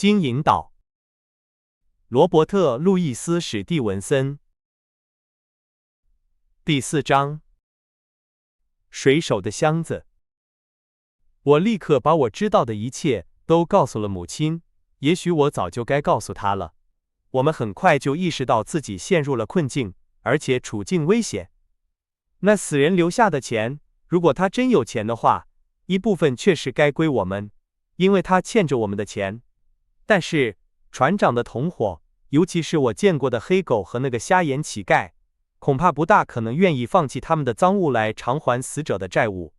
經引導。羅伯特·路易斯·史蒂文森。第4章。水手的箱子。我立刻把我知道的一切都告訴了母親，也許我早就該告訴她了。我們很快就意識到自己陷入了困境，而且處境危險。那死人留下的錢，如果他真有錢的話，一部分確實該歸我們，因為他欠着我們的錢。但是，船長的同夥，尤其是我見過的黑狗和那個瞎眼乞丐，恐怕不大可能願意放棄他們的贓物來償還死者的債務。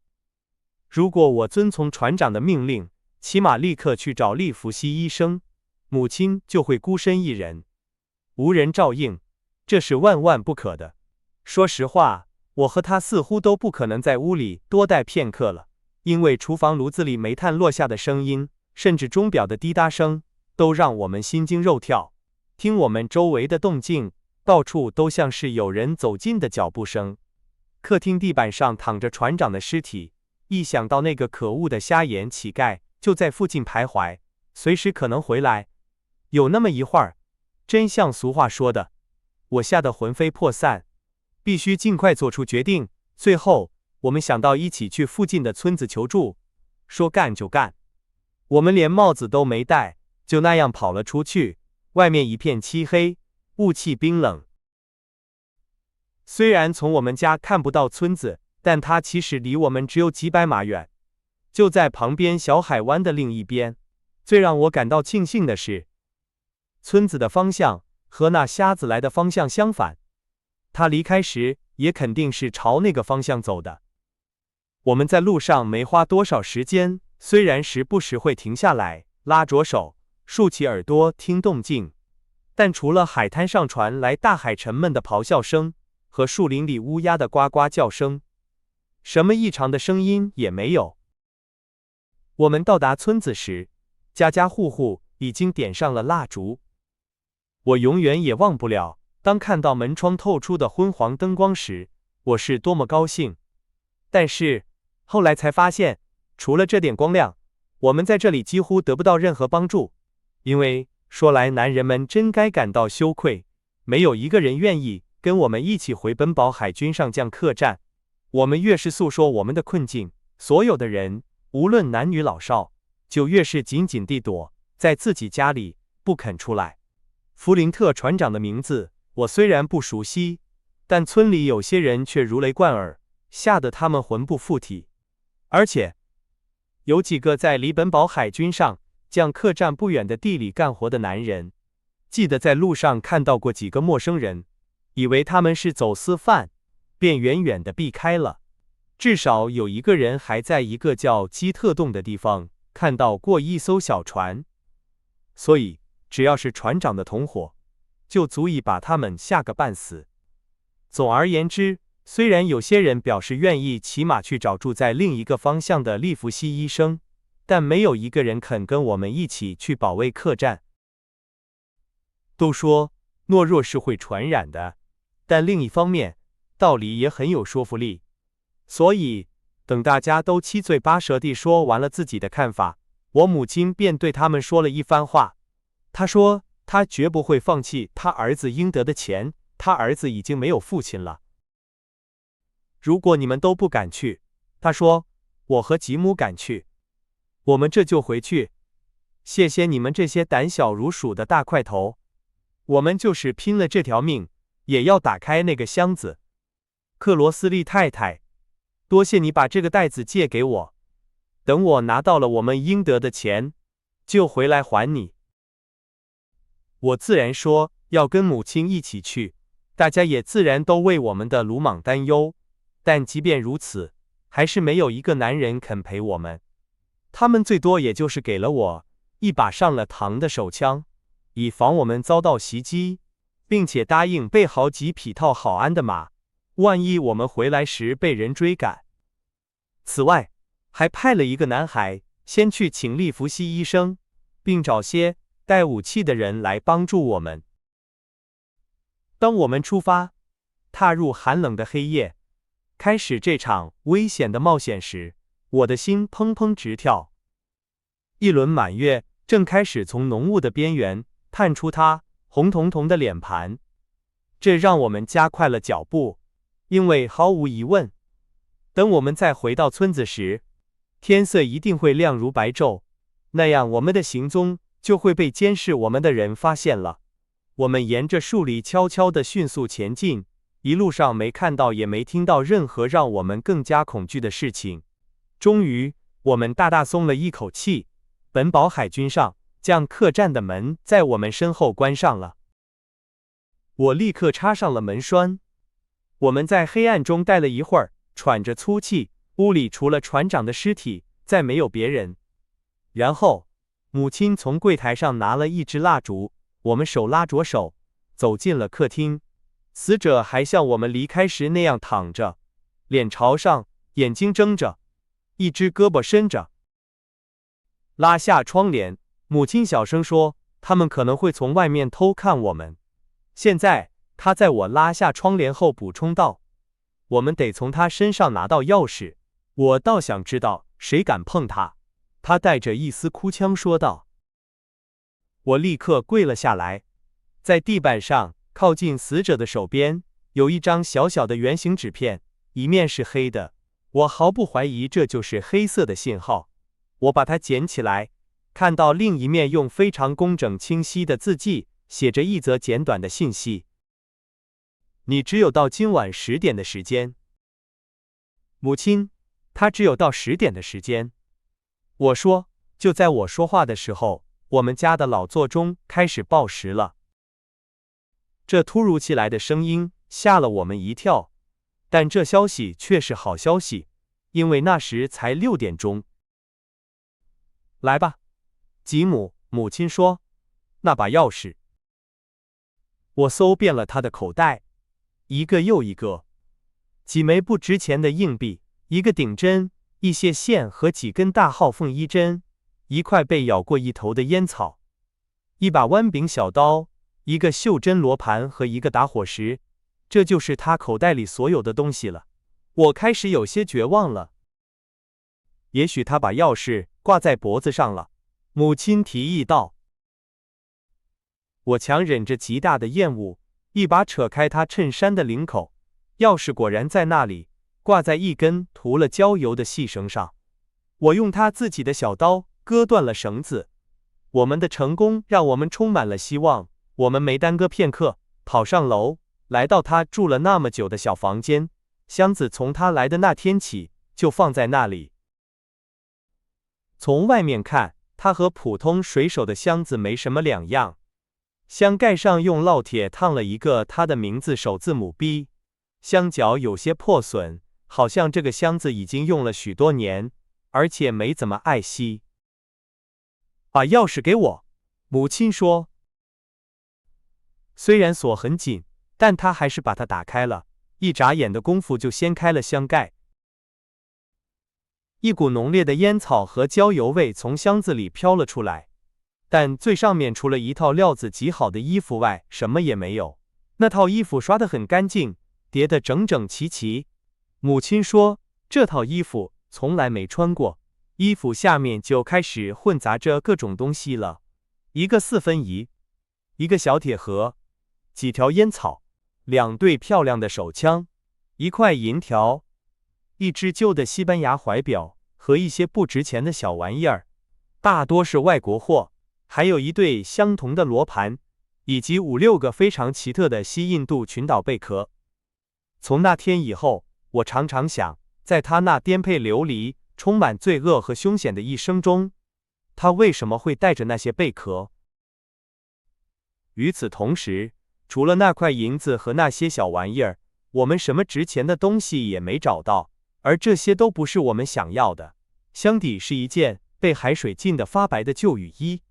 如果我遵從船長的命令，起碼立刻去找利弗西醫生，母親就會孤身一人，無人照應，這是萬萬不可的。說實話，我和他似乎都不可能在屋裡多待片刻了，因為廚房爐子裡煤炭落下的聲音，甚至鐘錶的滴答聲，都讓我們心驚肉跳。聽我們周圍的動靜，到處都像是有人走近的腳步聲。客廳地板上躺着船長的屍體，一想到那個可惡的瞎眼乞丐就在附近徘徊，隨時可能回來，有那麼一會兒，真像俗話說的，我嚇得魂飛魄散，必須盡快做出決定。最後，我們想到一起去附近的村子求助，說幹就幹。我們連帽子都沒戴，就那樣跑了出去。外面一片漆黑，霧氣冰冷。雖然從我們家看不到村子，但它其實離我們只有幾百碼遠，就在旁邊小海灣的另一邊。最讓我感到慶幸的是，村子的方向和那瞎子來的方向相反，他離開時也肯定是朝那個方向走的。我們在路上沒花多少時間，雖然時不時會停下來，拉着手，豎起耳朵聽動靜，但除了海灘上傳來大海沉悶的咆哮聲和樹林裡烏鴉的呱呱叫聲，什麼異常的聲音也沒有。我們到達村子時，家家戶戶已經點上了蠟燭。我永遠也忘不了，當看到門窗透出的昏黃燈光時，我是多麼高興。但是，後來才發現，除了這點光亮，我們在這裡幾乎得不到任何幫助。因為說來男人們真該感到羞愧，沒有一個人願意跟我們一起回本堡海軍上將客棧。我們越是訴說我們的困境，所有的人，無論男女老少，就越是緊緊地躲在自己家裡，不肯出來。弗林特船長的名字，我雖然不熟悉，但村裡有些人卻如雷貫耳，嚇得他們魂不附體。而且，有幾個在離本堡海軍上將客棧不遠的地裡幹活的男人，記得在路上看到過幾個陌生人，以為他們是走私犯，便遠遠地避開了。至少有一個人還在一個叫基特洞的地方看到過一艘小船，所以只要是船長的同夥，就足以把他們嚇個半死。總而言之，雖然有些人表示願意騎馬去找住在另一個方向的利弗西醫生，但沒有一個人肯跟我們一起去保衛客棧。都說懦弱是會傳染的，但另一方面，道理也很有說服力。所以，等大家都七嘴八舌地說完了自己的看法，我母親便對他們說了一番話。她說，她絕不會放棄她兒子應得的錢，她兒子已經沒有父親了。如果你們都不敢去，她說，我和吉姆敢去。我們這就回去。謝謝你們這些膽小如鼠的大塊頭，我們就是拼了這條命，也要打開那個箱子。克羅斯利太太，多謝你把這個袋子借給我，等我拿到了我們應得的錢，就回來還你。我自然說要跟母親一起去，大家也自然都為我們的魯莽擔憂，但即便如此，還是沒有一個男人肯陪我們。他們最多也就是給了我一把上了膛的手槍，以防我們遭到襲擊，並且答應備好幾匹套好鞍的馬，萬一我們回來時被人追趕。此外，還派了一個男孩先去請利弗西醫生，並找些帶武器的人來幫助我們。當我們出發，踏入寒冷的黑夜，開始這場危險的冒險時，我的心砰砰直跳。一輪滿月正開始從濃霧的邊緣探出他紅彤彤的臉盤。這讓我們加快了腳步，因為毫無疑問，等我們再回到村子時，天色一定會亮如白晝，那樣我們的行蹤就會被監視我們的人發現了。我們沿着樹林悄悄地迅速前進，一路上沒看到也沒聽到任何讓我們更加恐懼的事情。終於，我們大大鬆了一口氣，本堡海軍上將客棧的門在我們身後關上了。我立刻插上了門栓。我們在黑暗中待了一會兒，喘着粗氣，屋裡除了船長的屍體，再沒有別人。然後，母親從櫃檯上拿了一支蠟燭，我們手拉着手，走進了客廳。死者還像我們離開時那樣躺着，臉朝上，眼睛睜着，一只胳膊伸着。拉下窗簾，母親小聲說，他們可能會從外面偷看我們。現在，她在我拉下窗簾後補充道，我們得從他身上拿到鑰匙。我倒想知道，誰敢碰他？她帶着一絲哭腔說道。我立刻跪了下來，在地板上，靠近死者的手邊，有一張小小的圓形紙片，一面是黑的。我毫不懷疑這就是黑色的信號。我把它撿起來，看到另一面用非常工整清晰的字跡寫着一則簡短的信息。你只有到今晚10點的時間。母親，他只有到10點的時間。我說，就在我說話的時候，我們家的老座鐘開始報時了。這突如其來的聲音嚇了我們一跳，但這消息卻是好消息，因為那時才6點鐘。來吧，吉姆，母親說，那把鑰匙。我搜遍了他的口袋，一個又一個，幾枚不值錢的硬幣，一個頂針，一些線和幾根大號縫衣針，一塊被咬過一頭的煙草，一把彎柄小刀，一個袖珍羅盤和一個打火石，這就是他口袋裡所有的東西了。我開始有些絕望了。也許他把鑰匙掛在脖子上了，母親提議道。我強忍着極大的厭惡，一把扯開他襯衫的領口，鑰匙果然在那裡，掛在一根塗了焦油的細繩上。我用他自己的小刀割斷了繩子。我們的成功讓我們充滿了希望。我們沒耽擱片刻，跑上樓，來到他住了那麼久的小房間。箱子從他來的那天起就放在那裡。從外面看，它和普通水手的箱子沒什麼兩樣。箱蓋上用烙鐵燙了一個他的名字首字母 B， 箱角有些破損，好像這個箱子已經用了許多年，而且沒怎麼愛惜。把鑰匙給我，母親說。雖然鎖很緊，但他還是把它打開了，一眨眼的功夫就掀開了箱蓋。一股濃烈的煙草和焦油味從箱子裡飄了出來，但最上面除了一套料子極好的衣服外，什麼也沒有。那套衣服刷得很乾淨，疊得整整齊齊。母親說，這套衣服從來沒穿過，衣服下面就開始混雜着各種東西了，一個4分儀，一個小鐵盒，幾條煙草，2對漂亮的手槍，一塊銀條，一隻舊的西班牙懷錶和一些不值錢的小玩意兒，大多是外國貨，還有一對相同的羅盤，以及5、6個非常奇特的西印度群島貝殼。從那天以後，我常常想，在他那顛沛流離、充滿罪惡和兇險的一生中，他為什麼會帶着那些貝殼？與此同時，除了那塊銀子和那些小玩意兒，我們什麼值錢的東西也沒找到，而這些都不是我們想要的。箱底是一件被海水浸得發白的舊雨衣。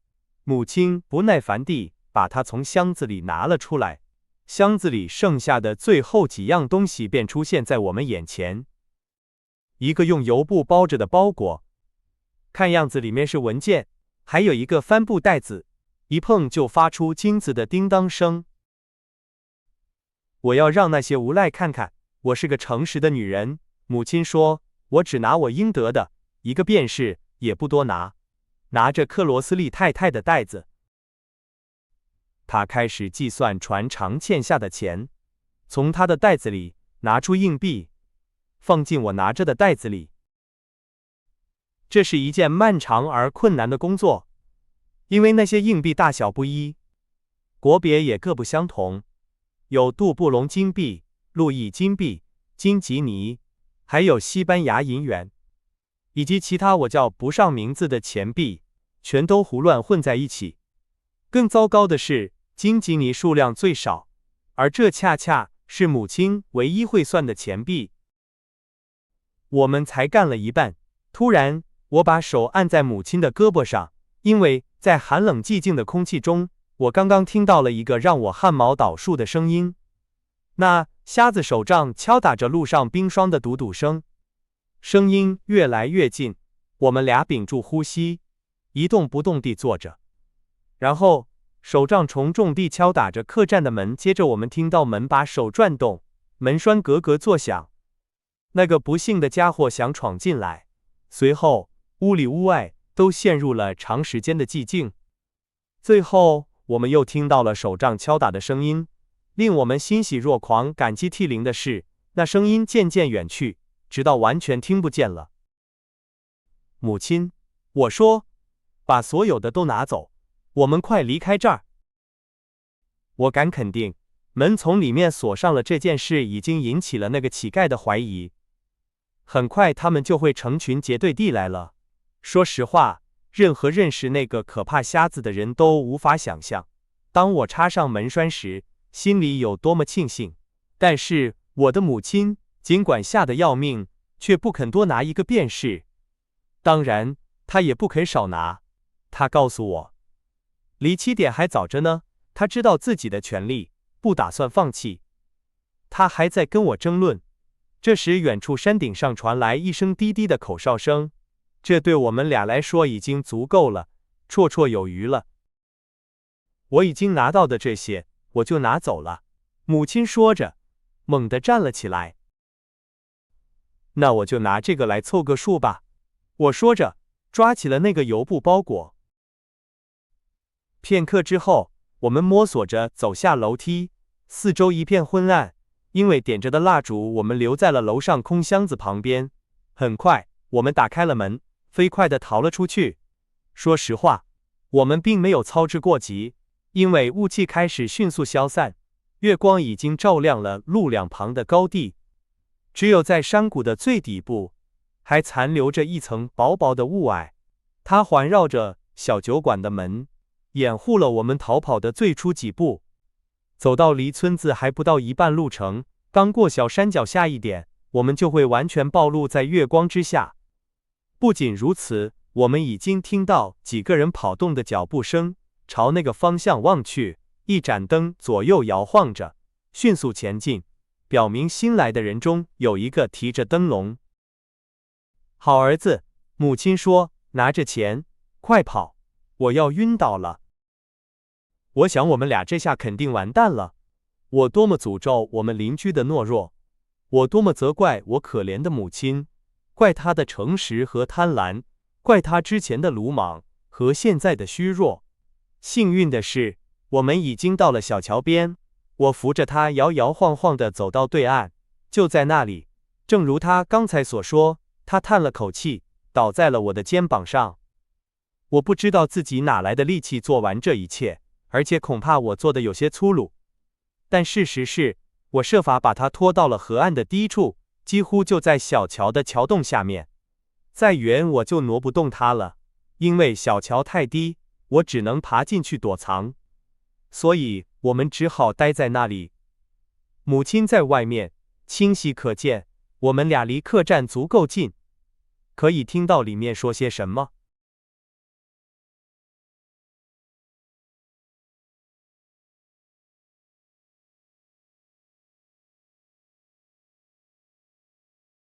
母親不耐煩地把它從箱子裡拿了出來，箱子裡剩下的最後幾樣東西便出現在我們眼前。一個用油布包着的包裹，看樣子裡面是文件，還有一個帆布袋子，一碰就發出金子的叮當聲。我要讓那些无赖看看，我是個誠實的女人。母親說，我只拿我應得的，一個便是，也不多拿。拿着克羅斯利太太的袋子。他開始計算船長欠下的錢，從他的袋子裡拿出硬幣，放進我拿着的袋子裡。這是一件漫長而困難的工作，因為那些硬幣大小不一，國別也各不相同，有杜布隆金幣、路易金幣、金吉尼，還有西班牙銀元，以及其他我叫不上名字的錢幣，全都胡亂混在一起。更糟糕的是，金吉尼數量最少，而這恰恰是母親唯一會算的錢幣。我們才幹了一半，突然我把手按在母親的胳膊上，因為在寒冷寂靜的空氣中，我剛剛聽到了一個讓我汗毛倒豎的聲音。那瞎子手杖敲打着路上冰霜的嘟嘟聲，聲音越來越近。我們倆屏住呼吸，一動不動地坐着。然後手杖重重地敲打着客棧的門，接着我們聽到門把手轉動，門栓咯咯作響。那個不幸的家伙想闖進來。隨後屋裡屋外都陷入了長時間的寂靜。最後我們又聽到了手杖敲打的聲音。令我們欣喜若狂、感激涕零的是，那聲音漸漸遠去，直到完全聽不見了。母親，我說，把所有的都拿走，我們快離開這兒。我敢肯定，門從裡面鎖上了這件事已經引起了那個乞丐的懷疑。很快他們就會成群結隊地來了。說實話，任何認識那個可怕瞎子的人都無法想象，當我插上門栓時，心裡有多麼慶幸。但是我的母親儘管嚇得要命，卻不肯多拿一個便是。當然她也不肯少拿。她告訴我，離起點還早着呢，她知道自己的權利，不打算放棄。她還在跟我爭論。這時遠處山頂上傳來一聲低低的口哨聲，這對我們倆來說已經足夠了，綽綽有餘了。我已經拿到的這些我就拿走了，母親說着，猛地站了起來。那我就拿這個來湊個數吧，我說着，抓起了那個郵布包裹。片刻之後，我們摸索着走下樓梯，四周一片昏暗，因為點着的蠟燭，我們留在了樓上空箱子旁邊。很快，我們打開了門，飛快地逃了出去。說實話，我們並沒有操之過急。因為霧氣開始迅速消散，月光已經照亮了路兩旁的高地，只有在山谷的最底部，還殘留着一層薄薄的霧靄，它環繞着小酒館的門，掩護了我們逃跑的最初幾步。走到離村子還不到一半路程，剛過小山腳下一點，我們就會完全暴露在月光之下。不僅如此，我們已經聽到幾個人跑動的腳步聲。朝那個方向望去，一盞燈左右搖晃着，迅速前進，表明新來的人中有一個提着燈籠。好兒子，母親說，拿着錢，快跑，我要暈倒了。我想我們倆這下肯定完蛋了。我多麼詛咒我們鄰居的懦弱，我多麼責怪我可憐的母親，怪她的誠實和貪婪，怪她之前的魯莽和現在的虛弱。幸運的是，我們已經到了小橋邊，我扶着他搖搖晃晃地走到對岸。就在那裡，正如他剛才所說，他嘆了口氣，倒在了我的肩膀上。我不知道自己哪來的力氣做完這一切，而且恐怕我做得有些粗魯。但事實是，我設法把他拖到了河岸的低處，幾乎就在小橋的橋洞下面。再遠我就挪不動他了，因為小橋太低。我只能爬進去躲藏，所以我們只好待在那裡。母親在外面，清晰可見，我們倆離客棧足夠近，可以聽到裡面說些什麼。